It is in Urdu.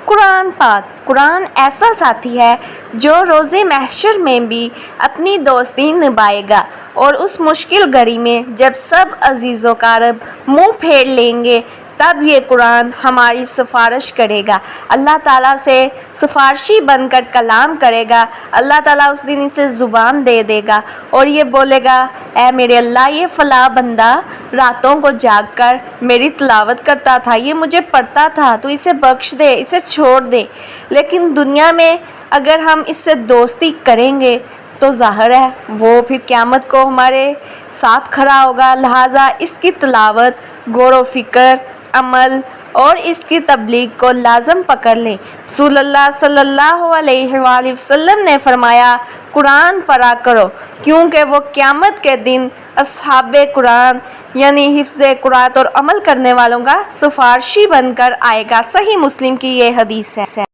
قرآن پاک قرآن ایسا ساتھی ہے جو روز محشر میں بھی اپنی دوستی نبھائے گا، اور اس مشکل گھڑی میں جب سب عزیز و اقارب منہ پھیر لیں گے تب یہ قرآن ہماری سفارش کرے گا، اللہ تعالیٰ سے سفارشی بن کر کلام کرے گا۔ اللہ تعالیٰ اس دن اسے زبان دے گا اور یہ بولے گا، اے میرے اللہ، یہ فلاں بندہ راتوں کو جاگ کر میری تلاوت کرتا تھا، یہ مجھے پڑھتا تھا، تو اسے بخش دے، اسے چھوڑ دے۔ لیکن دنیا میں اگر ہم اس سے دوستی کریں گے تو ظاہر ہے وہ پھر قیامت کو ہمارے ساتھ کھڑا ہوگا، لہٰذا اس کی تلاوت، غور و فکر، عمل اور اس کی تبلیغ کو لازم پکڑ لیں۔ رسول اللہ صلی اللہ علیہ وآلہ وسلم نے فرمایا، قرآن پڑھا کرو کیونکہ وہ قیامت کے دن اصحاب قرآن یعنی حفظ قرآن اور عمل کرنے والوں کا سفارشی بن کر آئے گا۔ صحیح مسلم کی یہ حدیث ہے۔